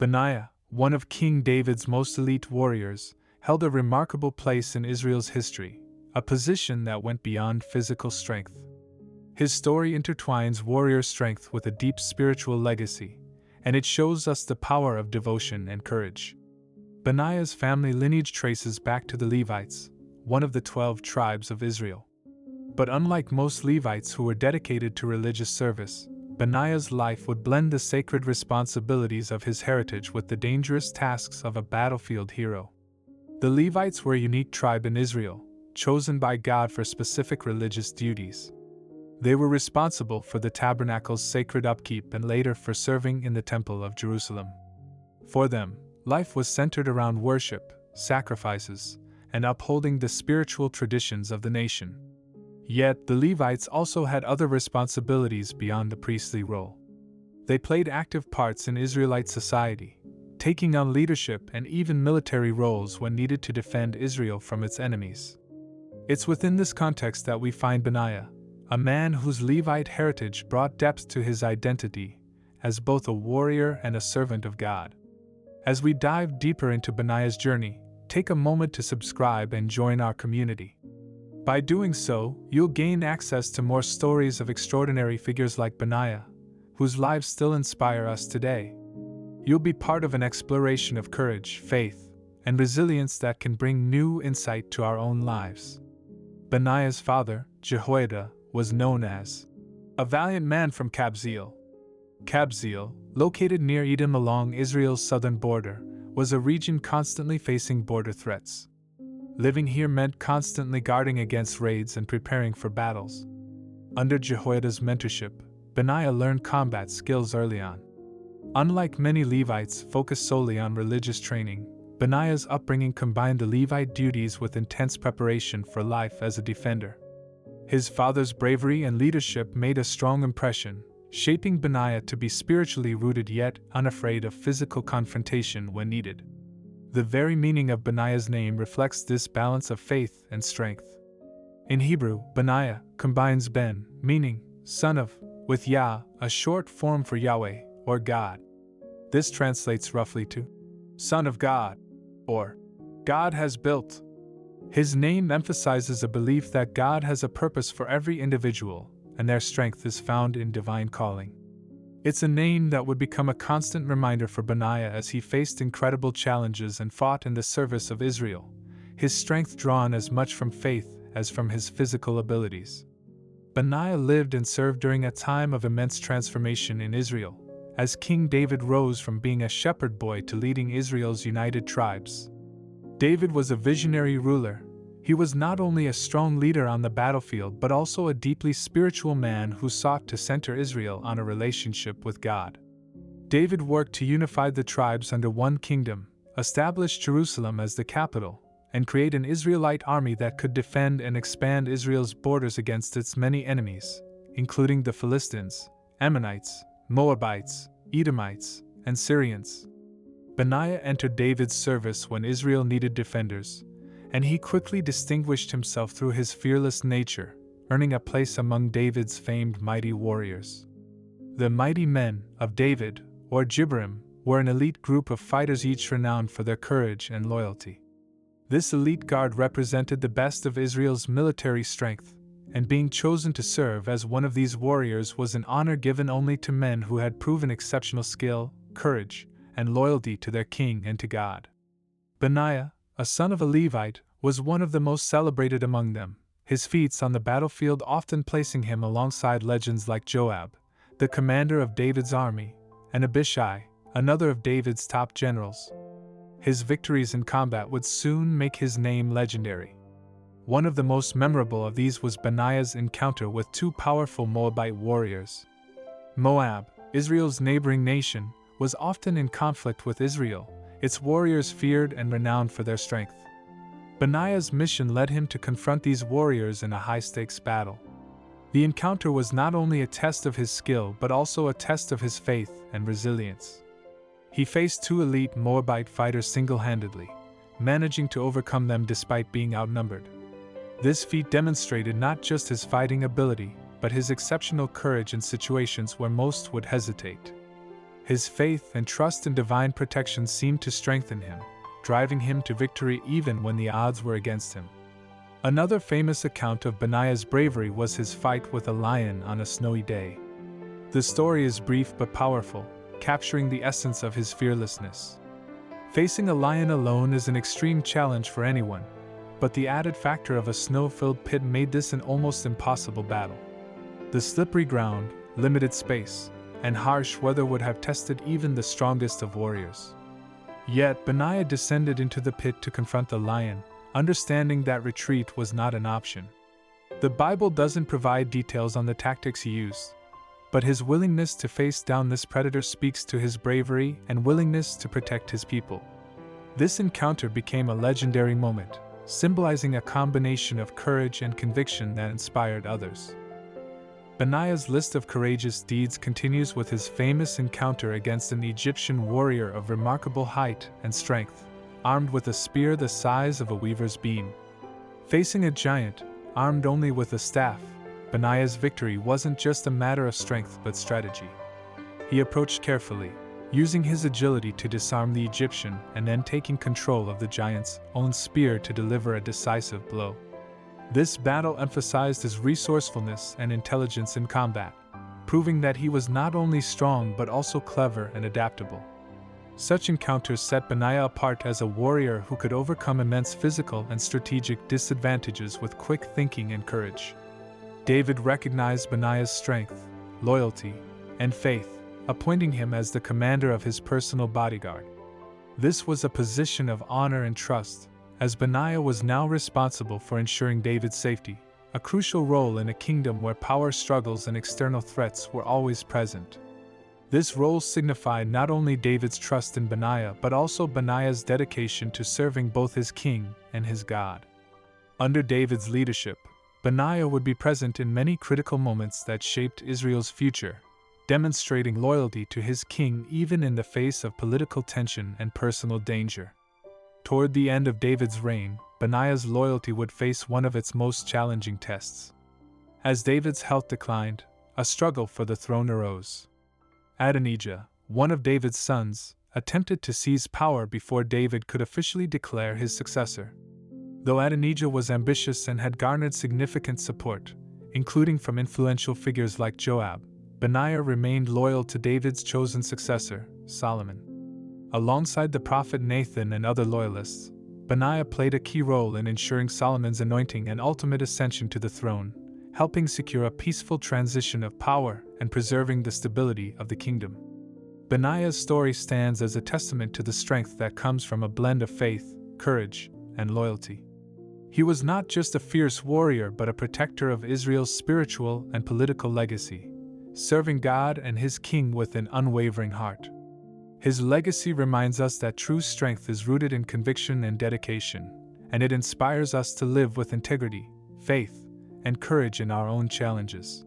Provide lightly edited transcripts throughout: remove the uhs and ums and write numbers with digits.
Benaiah, one of King David's most elite warriors, held a remarkable place in Israel's history, a position that went beyond physical strength. His story intertwines warrior strength with a deep spiritual legacy, and it shows us the power of devotion and courage. Benaiah's family lineage traces back to the Levites, one of the 12 tribes of Israel. But unlike most Levites who were dedicated to religious service, Benaiah's life would blend the sacred responsibilities of his heritage with the dangerous tasks of a battlefield hero. The Levites were a unique tribe in Israel, chosen by God for specific religious duties. They were responsible for the tabernacle's sacred upkeep and later for serving in the Temple of Jerusalem. For them, life was centered around worship, sacrifices, and upholding the spiritual traditions of the nation. Yet, the Levites also had other responsibilities beyond the priestly role. They played active parts in Israelite society, taking on leadership and even military roles when needed to defend Israel from its enemies. It's within this context that we find Benaiah, a man whose Levite heritage brought depth to his identity as both a warrior and a servant of God. As we dive deeper into Benaiah's journey, take a moment to subscribe and join our community. By doing so, you'll gain access to more stories of extraordinary figures like Benaiah, whose lives still inspire us today. You'll be part of an exploration of courage, faith, and resilience that can bring new insight to our own lives. Benaiah's father, Jehoiada, was known as a valiant man from Kabzeel. Kabzeel, located near Edom along Israel's southern border, was a region constantly facing border threats. Living here meant constantly guarding against raids and preparing for battles. Under Jehoiada's mentorship, Benaiah learned combat skills early on. Unlike many Levites focused solely on religious training, Benaiah's upbringing combined the Levite duties with intense preparation for life as a defender. His father's bravery and leadership made a strong impression, shaping Benaiah to be spiritually rooted yet unafraid of physical confrontation when needed. The very meaning of Benaiah's name reflects this balance of faith and strength. In Hebrew, Benaiah combines Ben, meaning son of, with Yah, a short form for Yahweh, or God. This translates roughly to son of God, or God has built. His name emphasizes a belief that God has a purpose for every individual, and their strength is found in divine calling. It's a name that would become a constant reminder for Benaiah as he faced incredible challenges and fought in the service of Israel, his strength drawn as much from faith as from his physical abilities. Benaiah lived and served during a time of immense transformation in Israel, as King David rose from being a shepherd boy to leading Israel's united tribes. David was a visionary ruler. He was not only a strong leader on the battlefield but also a deeply spiritual man who sought to center Israel on a relationship with God. David worked to unify the tribes under one kingdom, establish Jerusalem as the capital, and create an Israelite army that could defend and expand Israel's borders against its many enemies, including the Philistines, Ammonites, Moabites, Edomites, and Syrians. Benaiah entered David's service when Israel needed defenders, and he quickly distinguished himself through his fearless nature, earning a place among David's famed mighty warriors. The mighty men of David, or Gibberim, were an elite group of fighters each renowned for their courage and loyalty. This elite guard represented the best of Israel's military strength, and being chosen to serve as one of these warriors was an honor given only to men who had proven exceptional skill, courage, and loyalty to their king and to God. Benaiah, a son of a Levite, was one of the most celebrated among them, his feats on the battlefield often placing him alongside legends like Joab, the commander of David's army, and Abishai, another of David's top generals. His victories in combat would soon make his name legendary. One of the most memorable of these was Benaiah's encounter with two powerful Moabite warriors. Moab, Israel's neighboring nation, was often in conflict with Israel, its warriors feared and renowned for their strength. Benaiah's mission led him to confront these warriors in a high-stakes battle. The encounter was not only a test of his skill but also a test of his faith and resilience. He faced two elite Moabite fighters single-handedly, managing to overcome them despite being outnumbered. This feat demonstrated not just his fighting ability, but his exceptional courage in situations where most would hesitate. His faith and trust in divine protection seemed to strengthen him, driving him to victory even when the odds were against him. Another famous account of Benaiah's bravery was his fight with a lion on a snowy day. The story is brief but powerful, capturing the essence of his fearlessness. Facing a lion alone is an extreme challenge for anyone, but the added factor of a snow-filled pit made this an almost impossible battle. The slippery ground, limited space, and harsh weather would have tested even the strongest of warriors. Yet Benaiah descended into the pit to confront the lion, understanding that retreat was not an option. The Bible doesn't provide details on the tactics he used, but his willingness to face down this predator speaks to his bravery and willingness to protect his people. This encounter became a legendary moment, symbolizing a combination of courage and conviction that inspired others. Benaiah's list of courageous deeds continues with his famous encounter against an Egyptian warrior of remarkable height and strength, armed with a spear the size of a weaver's beam. Facing a giant, armed only with a staff, Benaiah's victory wasn't just a matter of strength but strategy. He approached carefully, using his agility to disarm the Egyptian and then taking control of the giant's own spear to deliver a decisive blow. This battle emphasized his resourcefulness and intelligence in combat, proving that he was not only strong but also clever and adaptable. Such encounters set Benaiah apart as a warrior who could overcome immense physical and strategic disadvantages with quick thinking and courage. David recognized Benaiah's strength, loyalty, and faith, appointing him as the commander of his personal bodyguard. This was a position of honor and trust, as Benaiah was now responsible for ensuring David's safety, a crucial role in a kingdom where power struggles and external threats were always present. This role signified not only David's trust in Benaiah but also Benaiah's dedication to serving both his king and his God. Under David's leadership, Benaiah would be present in many critical moments that shaped Israel's future, demonstrating loyalty to his king even in the face of political tension and personal danger. Toward the end of David's reign, Benaiah's loyalty would face one of its most challenging tests. As David's health declined, a struggle for the throne arose. Adonijah, one of David's sons, attempted to seize power before David could officially declare his successor. Though Adonijah was ambitious and had garnered significant support, including from influential figures like Joab, Benaiah remained loyal to David's chosen successor, Solomon. Alongside the prophet Nathan and other loyalists, Benaiah played a key role in ensuring Solomon's anointing and ultimate ascension to the throne, helping secure a peaceful transition of power and preserving the stability of the kingdom. Benaiah's story stands as a testament to the strength that comes from a blend of faith, courage, and loyalty. He was not just a fierce warrior but a protector of Israel's spiritual and political legacy, serving God and his king with an unwavering heart. His legacy reminds us that true strength is rooted in conviction and dedication, and it inspires us to live with integrity, faith, and courage in our own challenges.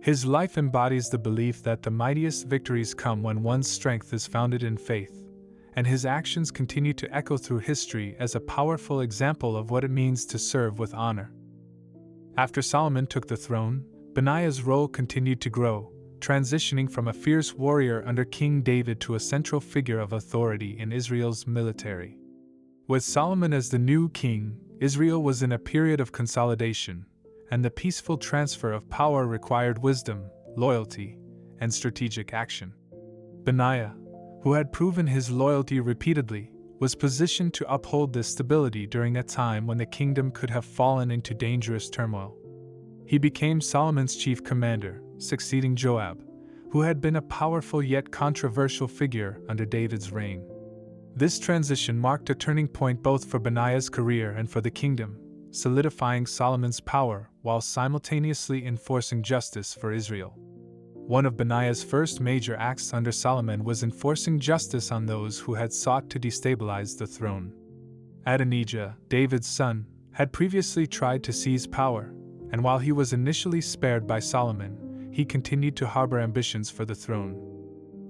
His life embodies the belief that the mightiest victories come when one's strength is founded in faith, and his actions continue to echo through history as a powerful example of what it means to serve with honor. After Solomon took the throne, Benaiah's role continued to grow, transitioning from a fierce warrior under King David to a central figure of authority in Israel's military. With Solomon as the new king, Israel was in a period of consolidation, and the peaceful transfer of power required wisdom, loyalty, and strategic action. Benaiah, who had proven his loyalty repeatedly, was positioned to uphold this stability during a time when the kingdom could have fallen into dangerous turmoil. He became Solomon's chief commander, succeeding Joab, who had been a powerful yet controversial figure under David's reign. This transition marked a turning point both for Benaiah's career and for the kingdom, solidifying Solomon's power while simultaneously enforcing justice for Israel. One of Benaiah's first major acts under Solomon was enforcing justice on those who had sought to destabilize the throne. Adonijah, David's son, had previously tried to seize power, and while he was initially spared by Solomon, he continued to harbor ambitions for the throne.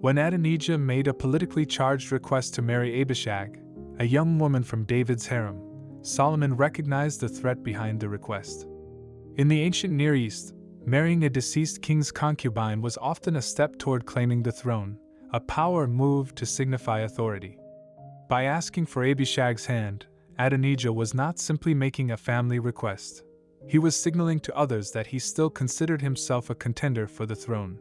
When Adonijah made a politically charged request to marry Abishag, a young woman from David's harem, Solomon recognized the threat behind the request. In the ancient Near East, marrying a deceased king's concubine was often a step toward claiming the throne, a power move to signify authority. By asking for Abishag's hand, Adonijah was not simply making a family request. He was signaling to others that he still considered himself a contender for the throne.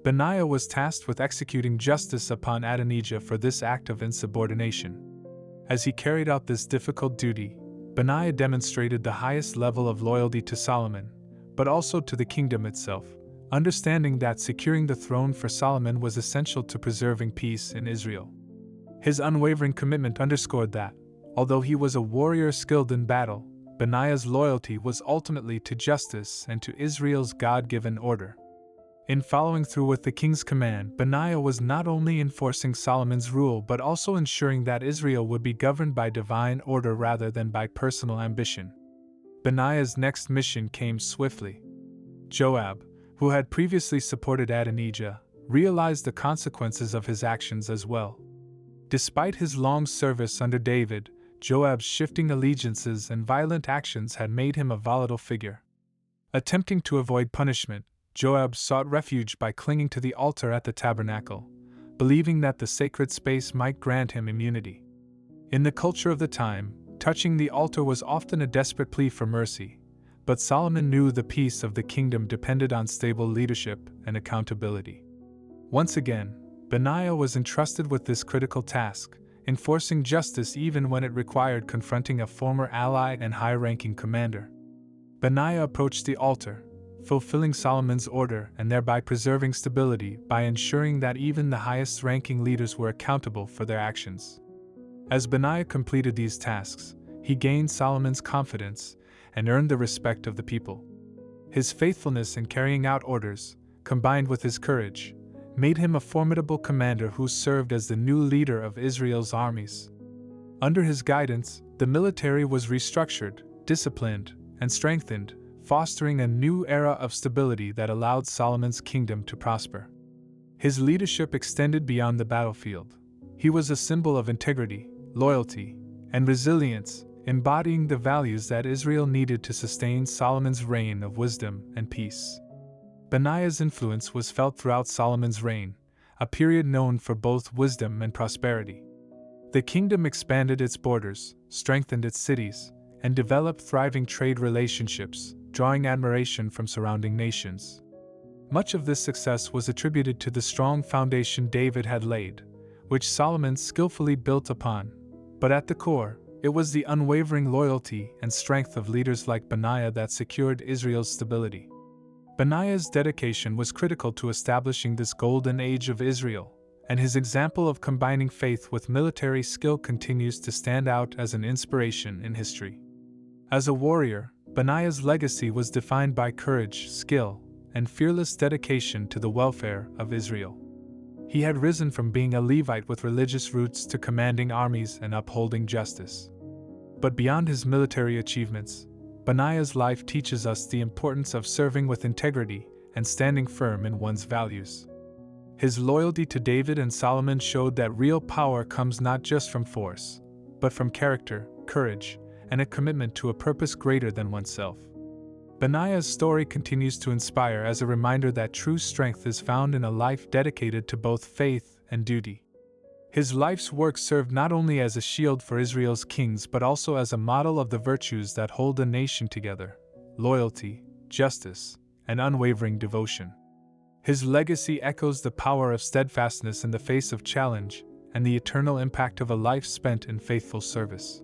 Benaiah was tasked with executing justice upon Adonijah for this act of insubordination. As he carried out this difficult duty, Benaiah demonstrated the highest level of loyalty to Solomon, but also to the kingdom itself, understanding that securing the throne for Solomon was essential to preserving peace in Israel. His unwavering commitment underscored that, although he was a warrior skilled in battle, Benaiah's loyalty was ultimately to justice and to Israel's God-given order. In following through with the king's command, Benaiah was not only enforcing Solomon's rule but also ensuring that Israel would be governed by divine order rather than by personal ambition. Benaiah's next mission came swiftly. Joab, who had previously supported Adonijah, realized the consequences of his actions as well. Despite his long service under David, Joab's shifting allegiances and violent actions had made him a volatile figure. Attempting to avoid punishment, Joab sought refuge by clinging to the altar at the tabernacle, believing that the sacred space might grant him immunity. In the culture of the time, touching the altar was often a desperate plea for mercy, but Solomon knew the peace of the kingdom depended on stable leadership and accountability. Once again, Benaiah was entrusted with this critical task, enforcing justice even when it required confronting a former ally and high-ranking commander. Benaiah approached the altar, fulfilling Solomon's order and thereby preserving stability by ensuring that even the highest-ranking leaders were accountable for their actions. As Benaiah completed these tasks, he gained Solomon's confidence and earned the respect of the people. His faithfulness in carrying out orders, combined with his courage, made him a formidable commander who served as the new leader of Israel's armies. Under his guidance, the military was restructured, disciplined, and strengthened, fostering a new era of stability that allowed Solomon's kingdom to prosper. His leadership extended beyond the battlefield. He was a symbol of integrity, loyalty, and resilience, embodying the values that Israel needed to sustain Solomon's reign of wisdom and peace. Benaiah's influence was felt throughout Solomon's reign, a period known for both wisdom and prosperity. The kingdom expanded its borders, strengthened its cities, and developed thriving trade relationships, drawing admiration from surrounding nations. Much of this success was attributed to the strong foundation David had laid, which Solomon skillfully built upon. But at the core, it was the unwavering loyalty and strength of leaders like Benaiah that secured Israel's stability. Benaiah's dedication was critical to establishing this golden age of Israel, and his example of combining faith with military skill continues to stand out as an inspiration in history. As a warrior, Benaiah's legacy was defined by courage, skill, and fearless dedication to the welfare of Israel. He had risen from being a Levite with religious roots to commanding armies and upholding justice. But beyond his military achievements, Benaiah's life teaches us the importance of serving with integrity and standing firm in one's values. His loyalty to David and Solomon showed that real power comes not just from force, but from character, courage, and a commitment to a purpose greater than oneself. Benaiah's story continues to inspire as a reminder that true strength is found in a life dedicated to both faith and duty. His life's work served not only as a shield for Israel's kings but also as a model of the virtues that hold a nation together: loyalty, justice, and unwavering devotion. His legacy echoes the power of steadfastness in the face of challenge and the eternal impact of a life spent in faithful service.